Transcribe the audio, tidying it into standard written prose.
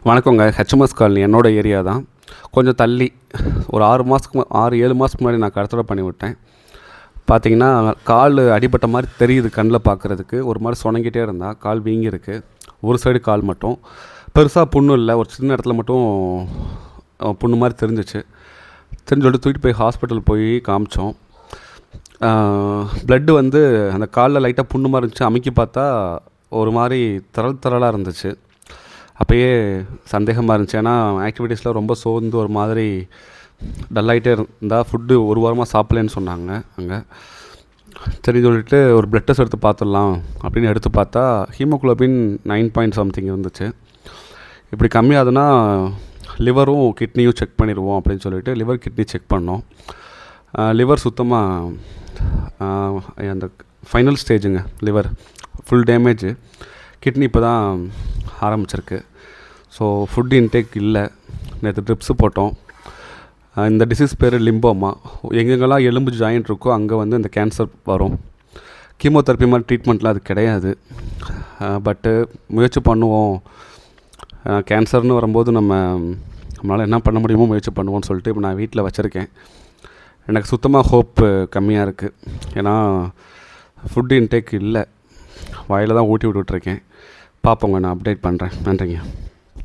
வணக்கங்க. HMS colony என்னோட area தான். கொஞ்சம் தள்ளி ஒரு 6-7 மாதத்துக்கு முன்னாடி நான் கடத்தலை பண்ணிவிட்டேன். பார்த்தீங்கன்னா, கால் அடிபட்ட மாதிரி தெரியுது கண்ணில் பார்க்குறதுக்கு. ஒரு மாதிரி சொனங்கிட்டே இருந்தா, கால் வீங்கியிருக்கு. ஒரு சைடு கால் மட்டும். பெருசாக புண்ணும் இல்லை, ஒரு சின்ன இடத்துல மட்டும் புண்ணு மாதிரி தெரிஞ்சிச்சு. சொல்லிட்டு தூக்கிட்டு போய் ஹாஸ்பிட்டல் போய் காமிச்சோம். ப்ளட்டு வந்து அந்த காலில் லைட்டாக புண்ணு மாதிரி இருந்துச்சு. அமுக்கி பார்த்தா ஒரு மாதிரி தரலாக இருந்துச்சு. அப்போயே சந்தேகமாக இருந்துச்சு. ஏன்னா ஆக்டிவிட்டீஸில் ரொம்ப சோர்ந்து ஒரு மாதிரி டல்லாகிட்டே இருந்தால் ஃபுட்டு ஒரு வாரமாக சாப்பிட்லேன்னு சொன்னாங்க அங்கே. சரி சொல்லிட்டு ஒரு பிளட் டெஸ்ட் எடுத்து பார்த்துடலாம் அப்படின்னு எடுத்து பார்த்தா ஹீமோகுளோபின் 9 சம்திங் இருந்துச்சு. இப்படி கம்மியாகுதுன்னா லிவரும் கிட்னியும் செக் பண்ணிடுவோம் அப்படின்னு சொல்லிட்டு லிவர் கிட்னி செக் பண்ணோம். லிவர் சுத்தமாக அந்த ஃபைனல் ஸ்டேஜுங்க. Liver full damage. கிட்னி இப்போ தான் ஆரம்பிச்சிருக்கு. ஸோ ஃபுட் இன்டேக் இல்லை. நேற்று ட்ரிப்ஸு போட்டோம். இந்த டிசீஸ் பேர் லிம்போமா. எங்கெங்கெல்லாம் எலும்பு ஜாயிண்ட் இருக்கோ அங்கே வந்து இந்த கேன்சர் வரும். கீமோதெரப்பி மாதிரி ட்ரீட்மெண்ட்லாம் அது கிடையாது. பட்டு முயற்சி பண்ணுவோம். கேன்சர்னு வரும்போது நம்மளால் என்ன பண்ண முடியுமோ முயற்சி பண்ணுவோம்னு சொல்லிட்டு இப்போ நான் வீட்டில் வச்சுருக்கேன். எனக்கு சுத்தமாக ஹோப்பு கம்மியாக இருக்குது. ஏன்னா ஃபுட் இன்டேக் இல்லை. வாயில் தான் ஊட்டி விட்டுட்ருக்கேன். பார்ப்போங்க, நான் அப்டேட் பண்ணுறேன். நன்றிங்க.